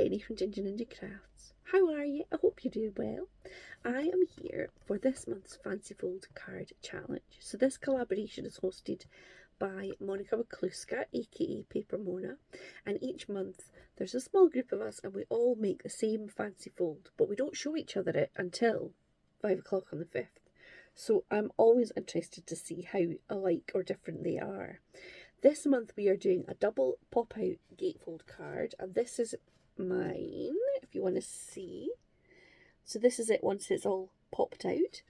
Jenny from Ginger Ninja Crafts. How are you? I hope you're doing well. I am here for this month's Fancy Fold card challenge. So this collaboration is hosted by Monika aka Paper Mona, and each month there's a small group of us and we all make the same fancy fold, but we don't show each other it until 5 o'clock on the 5th. So I'm always interested to see how alike or different they are. This month we are doing a double pop-out gatefold card, and this is mine, if you want to see. So this is it once it's all popped out.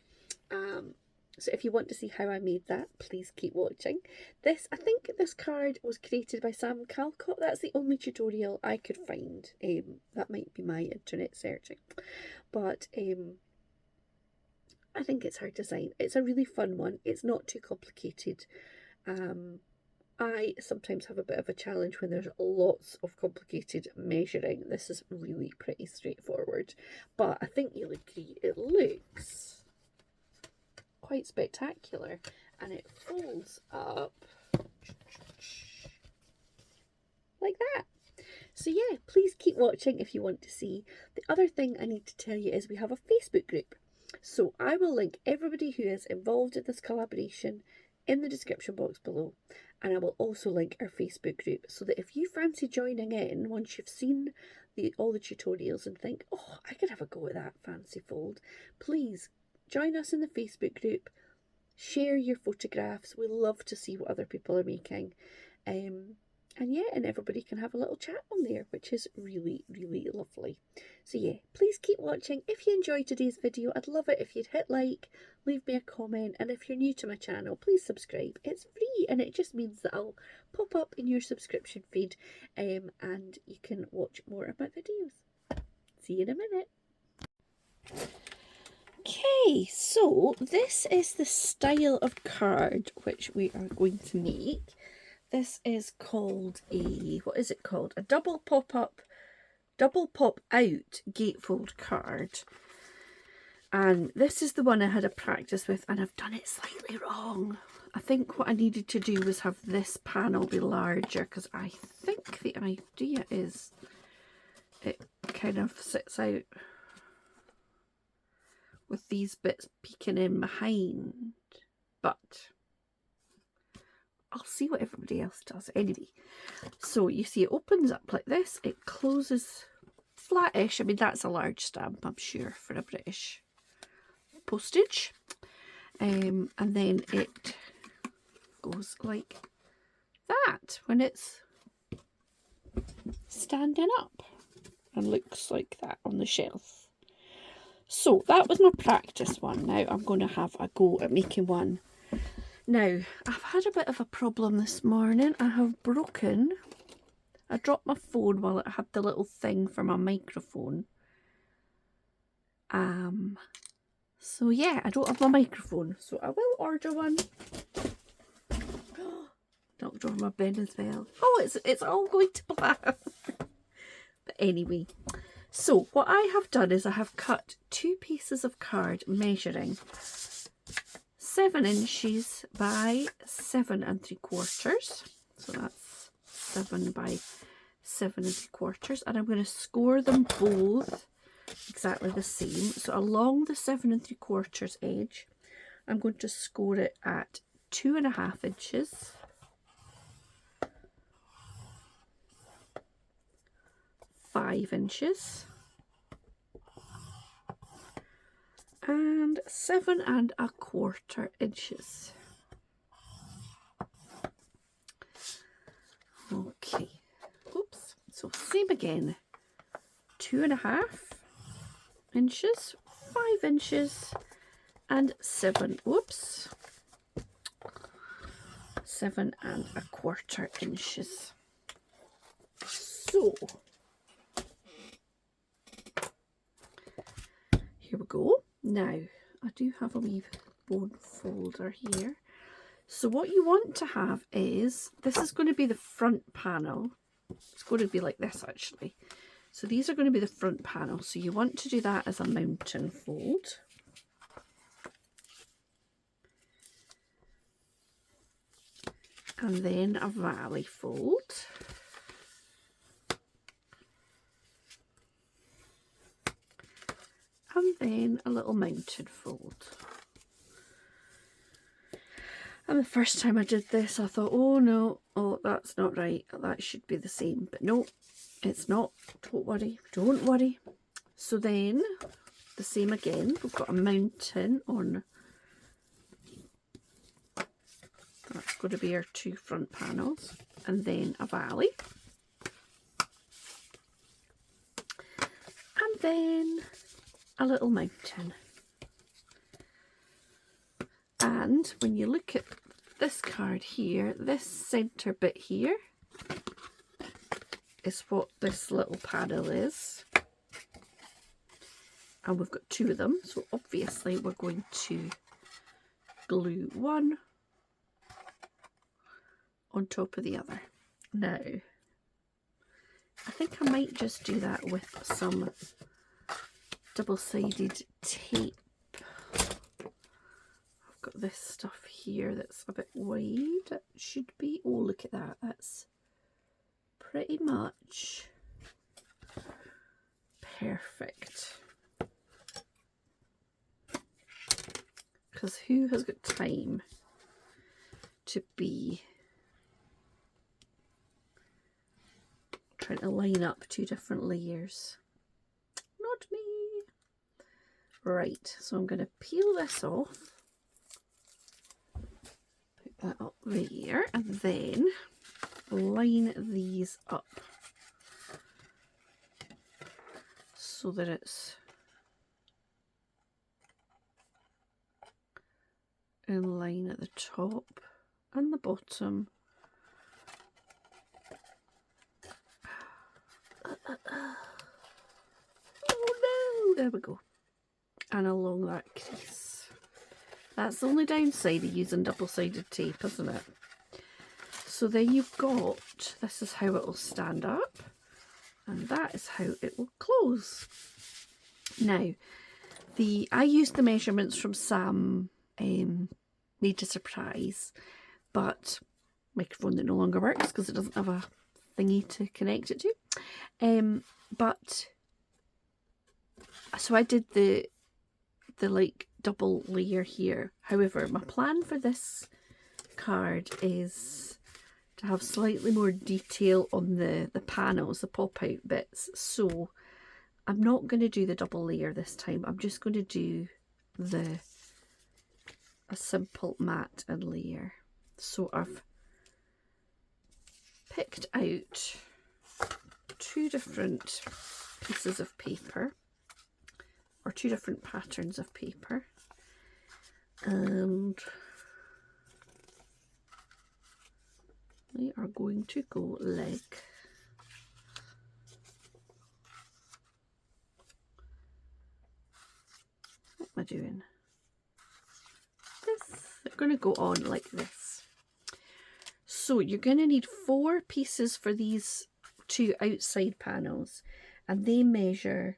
So if you want to see how I made that, please keep watching. I think this card was created by Sam Calcott. That's the only tutorial I could find. That might be my internet searching. But I think it's her design. It's a really fun one. It's not too complicated. I sometimes have a bit of a challenge when there's lots of complicated measuring. This is really pretty straightforward, but I think you'll agree it looks quite spectacular, and it folds up like that. So yeah, please keep watching if you want to see. The other thing I need to tell you is we have a Facebook group. So I will link everybody who is involved in this collaboration in the description box below, and I will also link our Facebook group so that if you fancy joining in once you've seen all the tutorials and think, oh, I could have a go at that fancy fold, please join us in the Facebook group, share your photographs. We love to see what other people are making, and yeah, and everybody can have a little chat on there, which is really, really lovely. So yeah, please keep watching. If you enjoyed today's video, I'd love it if you'd hit like, leave me a comment, and if you're new to my channel, please subscribe. It's free, and it just means that I'll pop up in your subscription feed, and you can watch more of my videos. See you in a minute. Okay, so this is the style of card which we are going to make. This is called what is it called? A double pop-out gatefold card. And this is the one I had a practice with, and I've done it slightly wrong. I think what I needed to do was have this panel be larger, because I think the idea is it kind of sits out with these bits peeking in behind. But I'll see what everybody else does. Anyway, so you see it opens up like this. It closes flattish. I mean, that's a large stamp, I'm sure, for a British postage. And then it goes like that when it's standing up and looks like that on the shelf. So that was my practice one. Now I'm going to have a go at making one. Now, I've had a bit of a problem this morning. I dropped my phone while it had the little thing for my microphone. So yeah, I don't have my microphone, so I will order one. Knocked over my pen as well. Oh, it's all going to black. But anyway, so what I have done is I have cut 2 pieces of card measuring 7 inches by 7 3/4. So that's 7 by 7 3/4, and I'm going to score them both exactly the same. So along the 7 3/4 edge, I'm going to score it at 2.5 inches, 5 inches, and 7 1/4 inches. Okay, oops, so same again, 2.5 inches, 5 inches, and 7 1/4 inches. So here we go. Now, I do have a wee bone folder here. So what you want to have is, this is going to be the front panel. It's going to be like this actually. So these are going to be the front panel. So you want to do that as a mountain fold. And then a valley fold. and then a little mounted fold. And the first time I did this, I thought, oh no, oh, that's not right. That should be the same. But no, it's not. Don't worry. Don't worry. So then, the same again. We've got a mountain on. That's going to be our 2 front panels. And then a valley. And then a little mountain. And when you look at this card here, this centre bit here is what this little panel is. And we've got 2 of them, so obviously we're going to glue one on top of the other. Now, I think I might just do that with some double-sided tape. Got this stuff here that's a bit wide. It should be. Oh, look at that. That's pretty much perfect. Because who has got time to be trying to line up 2 different layers? Not me. Right, so I'm going to peel this off. That up there, and then line these up so that it's in line at the top and the bottom. Oh no, there we go. And along that crease. That's the only downside of using double-sided tape, isn't it? So then you've got, this is how it will stand up, and that is how it will close. Now, I used the measurements from Sam, Made to Surprise, but microphone that no longer works because it doesn't have a thingy to connect it to. So I did the like double layer here. However, my plan for this card is to have slightly more detail on the panels, the pop out bits. So I'm not going to do the double layer this time. I'm just going to do a simple matte and layer. So I've picked out 2 different pieces of paper, or 2 different patterns of paper, and we are going to go like what am I doing? This. They're going to go on like this. So you're going to need 4 pieces for these 2 outside panels, and they measure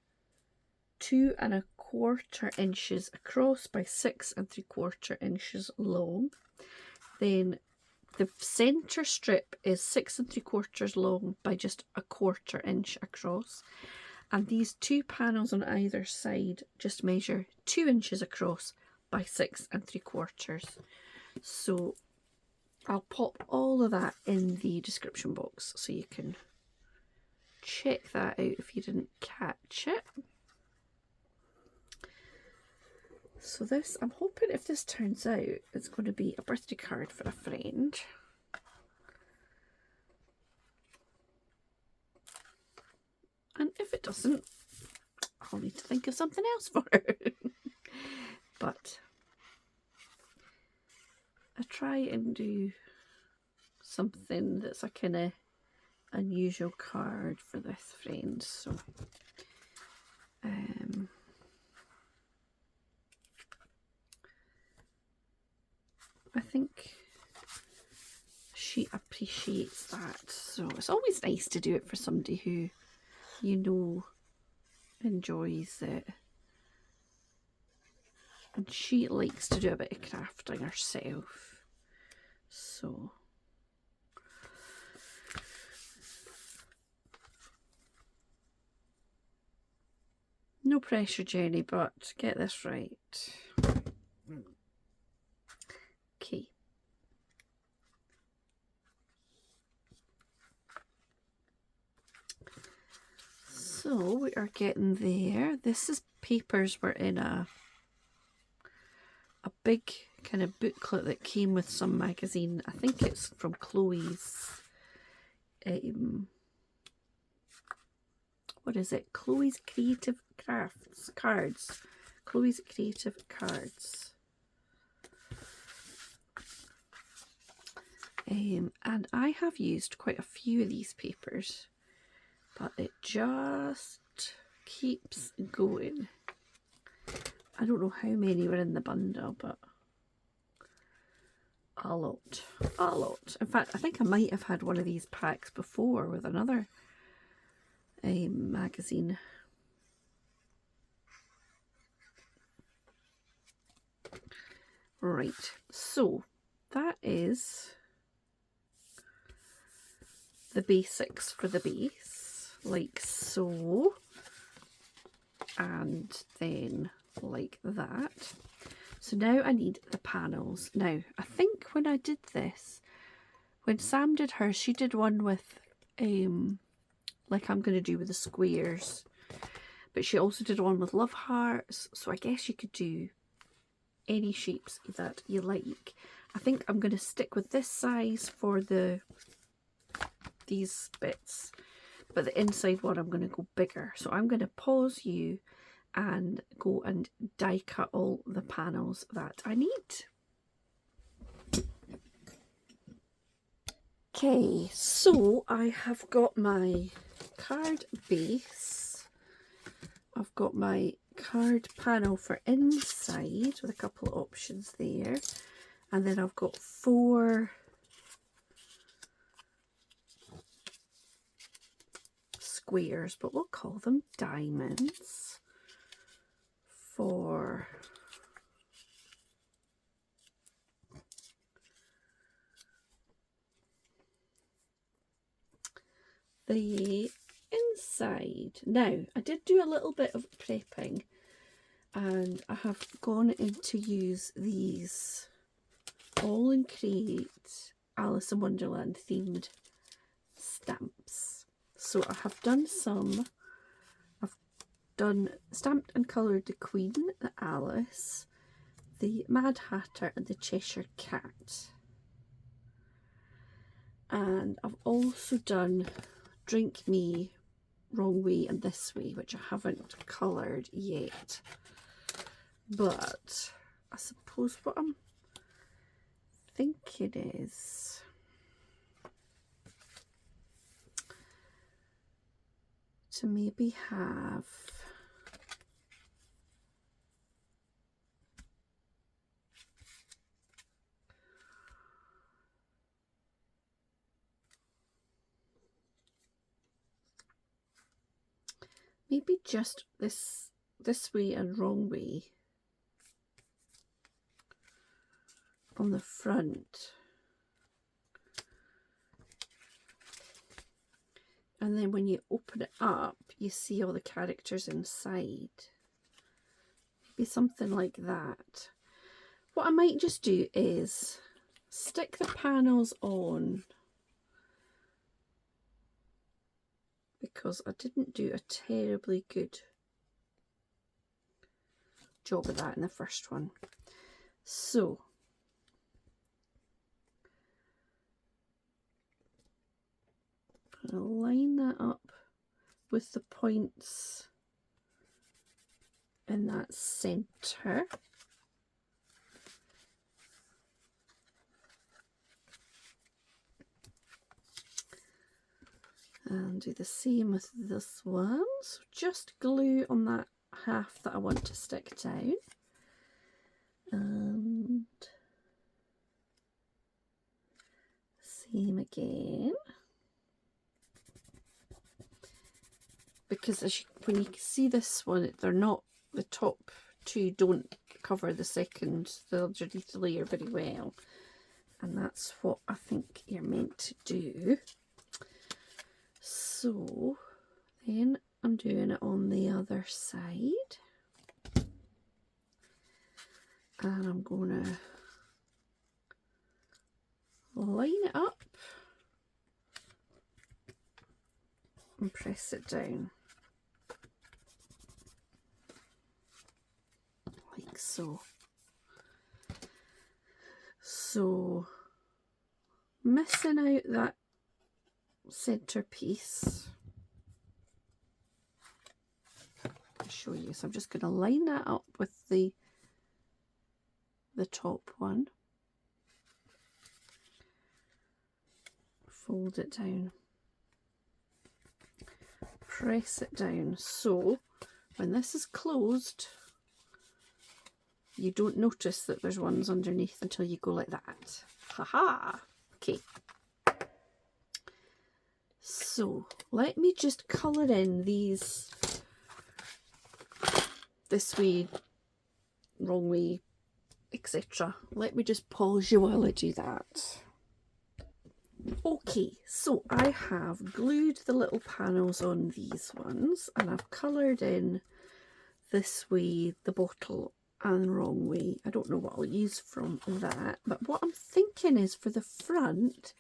2 1/4 inches across by 6 3/4 inches long. Then the centre strip is 6 3/4 long by just 1/4 inch across, and these 2 panels on either side just measure 2 inches across by 6 3/4. So I'll pop all of that in the description box so you can check that out if you didn't catch it. So this, I'm hoping if this turns out, it's going to be a birthday card for a friend. And if it doesn't, I'll need to think of something else for her. But I try and do something that's a kind of unusual card for this friend. So I think she appreciates that. So it's always nice to do it for somebody who you know enjoys it. And she likes to do a bit of crafting herself. So No pressure, Jenny, but get this right. Okay. So we are getting there. This is papers were in a big kind of booklet that came with some magazine. I think it's from Chloe's. What is it? Chloe's Creative Crafts Cards. Chloe's Creative Cards. And I have used quite a few of these papers, but it just keeps going. I don't know how many were in the bundle, but a lot. A lot. In fact, I think I might have had one of these packs before with another magazine. Right, so that is the basics for the base, like so, and then like that. So now I need the panels. Now, I think when I did this, when Sam did hers, she did one with, like I'm going to do with the squares, but she also did one with love hearts, so I guess you could do any shapes that you like. I think I'm going to stick with this size for these bits, but the inside one I'm going to go bigger. So I'm going to pause you and go and die cut all the panels that I need. Okay, so I have got my card base, I've got my card panel for inside with a couple of options there, and then I've got 4 squares, but we'll call them diamonds, for the inside. Now, I did do a little bit of prepping, and I have gone in to use these All in Create Alice in Wonderland themed stamps. So I have done some. I've done stamped and coloured the Queen, the Alice, the Mad Hatter and the Cheshire Cat. And I've also done Drink Me, Wrong Way and This Way, which I haven't coloured yet. But I suppose what I'm thinking is to maybe have maybe just this way and wrong way on the front, and then when you open it up you see all the characters inside. Maybe something like that. What I might just do is stick the panels on, because I didn't do a terribly good job of that in the first one. So I'm going to line that up with the points in that centre. And do the same with this one. So just glue on that half that I want to stick down. And same again. Because when you see this one, they're not, the top 2 don't cover the second, the underneath the layer very well. And that's what I think you're meant to do. So then I'm I'm doing it on the other side. And I'm going to line it up and press it down. Like so. So, missing out that centre piece. I'll show you. So I'm just going to line that up with the top one. Fold it down. Press it down. So when this is closed, you don't notice that there's ones underneath until you go like that. Haha! Okay. So let me just colour in these this way, wrong way, etc. Let me just pause you while I do that. Okay, so I have glued the little panels on these ones, and I've coloured in this way the bottle and wrong way. I don't know what I'll use from that, but what I'm thinking is for the front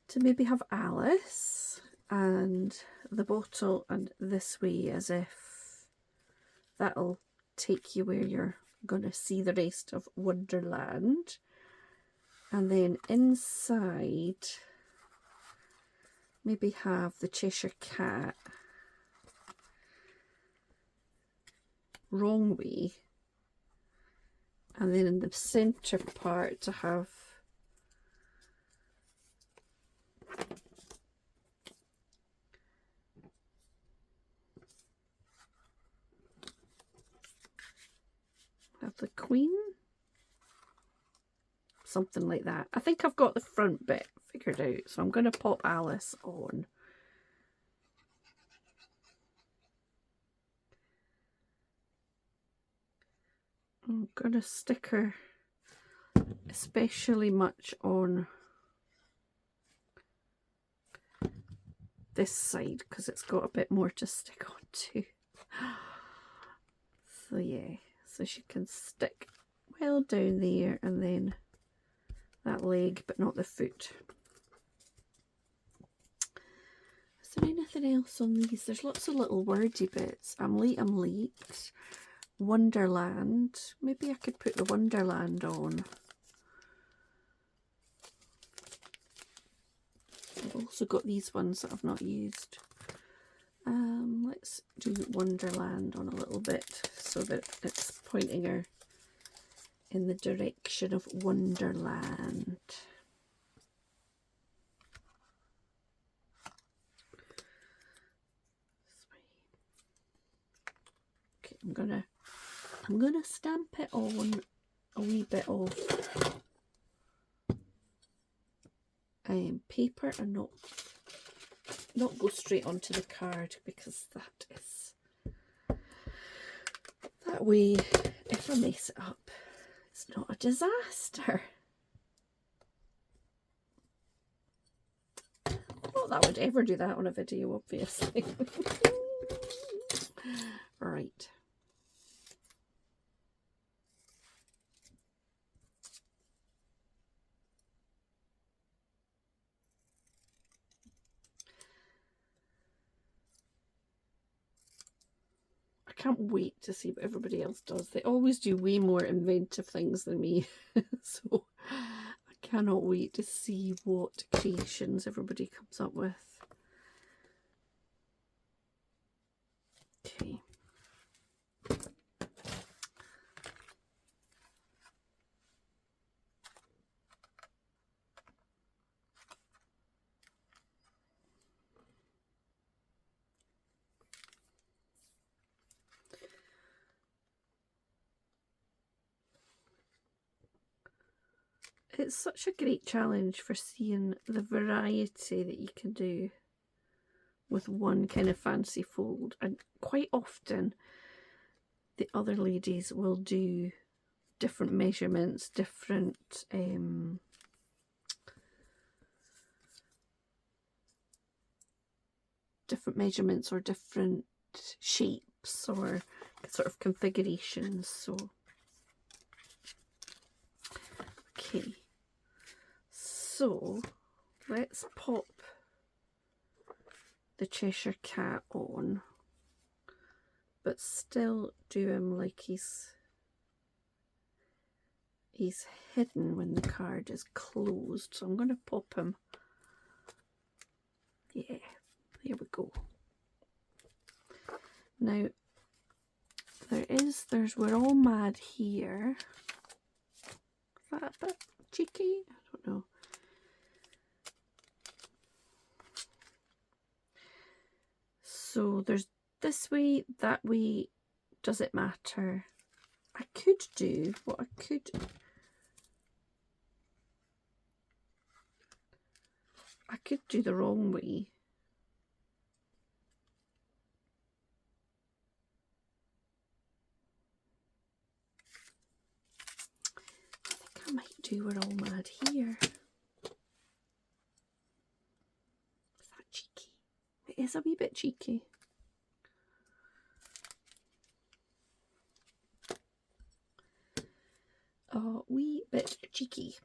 to maybe have Alice and the bottle and this way, as if that'll take you where you're going to see the rest of Wonderland. And then inside maybe have the Cheshire Cat wrong way, and then in the centre part to have the Queen, something like that. I think I've got the front bit figured out, so I'm going to pop Alice on. I'm going to stick her especially much on this side because it's got a bit more to stick onto. So yeah, so she can stick well down there, and then that leg but not the foot. Is there anything else on these? There's lots of little wordy bits. I'm late. Wonderland. Maybe I could put the Wonderland on. I've also got these ones that I've not used. Let's do Wonderland on a little bit so that it's pointing her in the direction of Wonderland. Okay, I'm gonna stamp it on a wee bit of paper and not go straight onto the card, because that way if I mess it up it's not a disaster. Not that I would ever do that on a video, obviously. Right. I can't wait to see what everybody else does. They always do way more inventive things than me. So I cannot wait to see what creations everybody comes up with. Okay. It's such a great challenge for seeing the variety that you can do with one kind of fancy fold, and quite often the other ladies will do different measurements, different measurements or different shapes or sort of configurations. So okay, so let's pop the Cheshire Cat on, but still do him like he's hidden when the card is closed. So I'm going to pop him. Yeah, there we go. Now there's We're All Mad here. Is that a bit cheeky? I don't know. So there's this way, that way, does it matter? I could do what I could. I could do the wrong way. I think I might do We're All Mad here. Is that cheeky? It is a wee bit cheeky. A wee bit cheeky.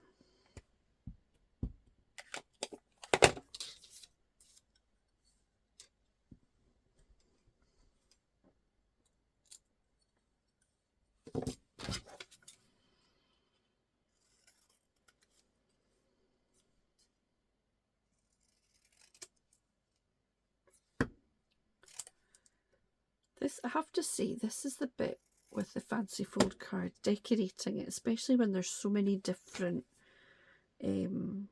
This, I have to say, this is the bit with the fancy fold card, decorating it, especially when there's so many different areas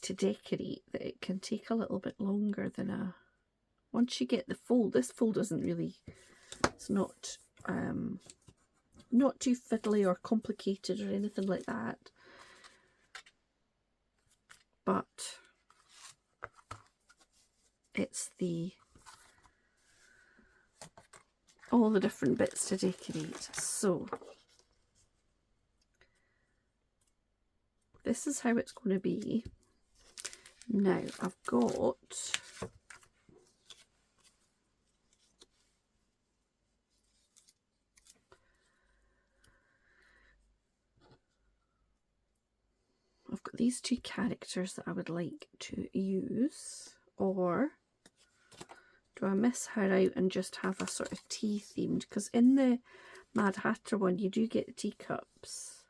to decorate, that it can take a little bit longer than a. Once you get the fold, this fold isn't really, it's not too fiddly or complicated or anything like that, but it's all the different bits to decorate. So this is how it's going to be. Now I've got these two characters that I would like to use, or do I miss her out and just have a sort of tea themed? Because in the Mad Hatter one you do get teacups.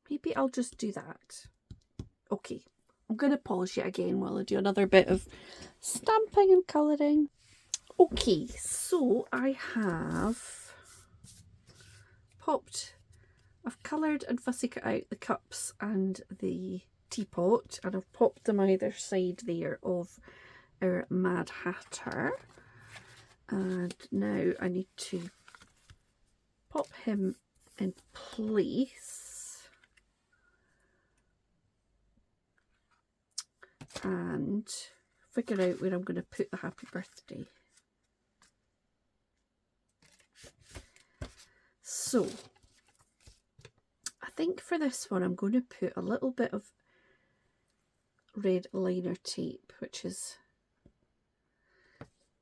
Maybe I'll just do that. Okay, I'm going to polish it again while I do another bit of stamping and colouring. Okay, so I have I've coloured and fussy cut out the cups and the teapot, and I've popped them either side there of our Mad Hatter. And now I need to pop him in place and figure out where I'm going to put the happy birthday. So I think for this one I'm going to put a little bit of red liner tape, which is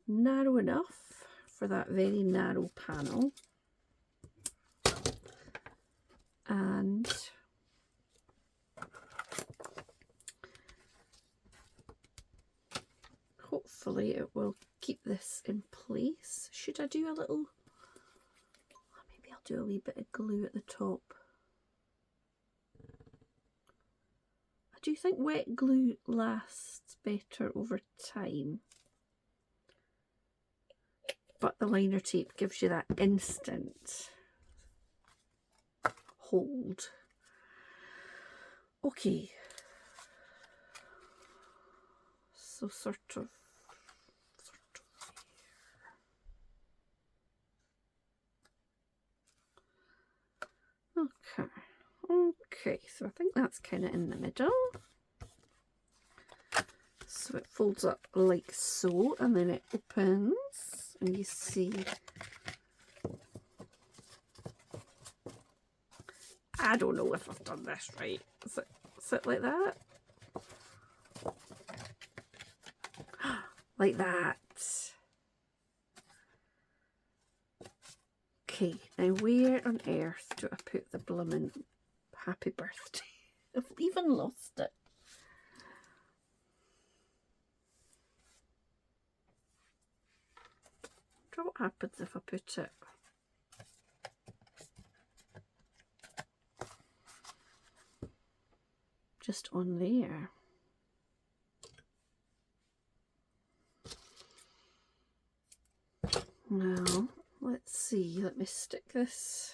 narrow enough for that very narrow panel, and hopefully it will keep this in place. Should I do a little, maybe I'll do a wee bit of glue at the top. I do think wet glue lasts better over time, but the liner tape gives you that instant hold. Okay, so sort of here. Okay, so I think that's kind of in the middle. So it folds up like so, and then it opens, and you see, I don't know if I've done this right. So Sit like that. Like that. Okay, now where on earth do I put the bloomin' happy birthday? I've even lost it. I wonder what happens if I put it just on there. Well, let's see. Let me stick this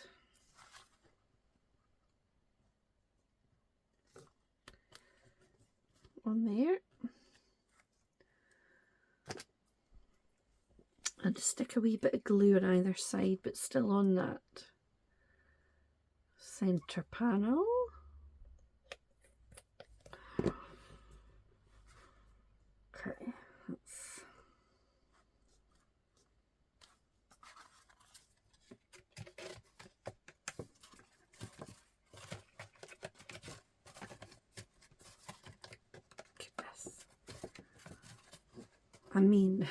on there. And stick a wee bit of glue on either side, but still on that centre panel. Okay, let's... Goodness. I mean,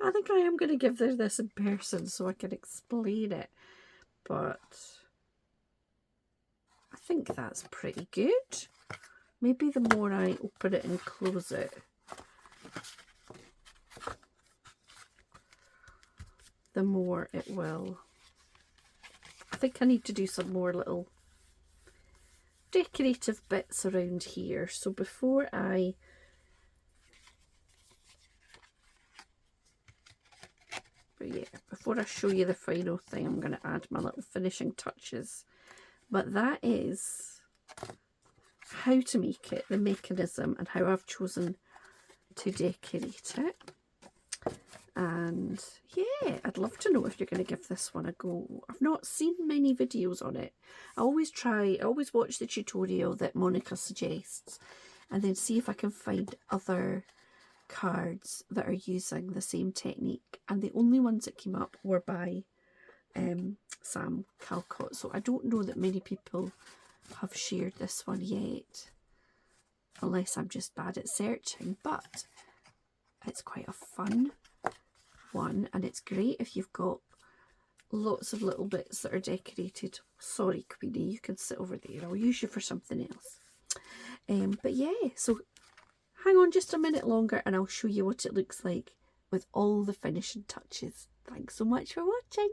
I think I am going to give this in person so I can explain it, but I think that's pretty good. Maybe the more I open it and close it, the more it will. I think I need to do some more little decorative bits around here. So before I show you the final thing, I'm going to add my little finishing touches. But that is how to make it, the mechanism, and how I've chosen to decorate it. And yeah, I'd love to know if you're going to give this one a go. I've not seen many videos on it. I always watch the tutorial that Monika suggests and then see if I can find other cards that are using the same technique. And the only ones that came up were by Sam Calcott. So I don't know that many people have shared this one yet, unless I'm just bad at searching. But it's quite a fun one, and it's great if you've got lots of little bits that are decorated. Sorry, Queenie, you can sit over there. I'll use you for something else. But yeah, so hang on just a minute longer and I'll show you what it looks like with all the finishing touches. Thanks so much for watching.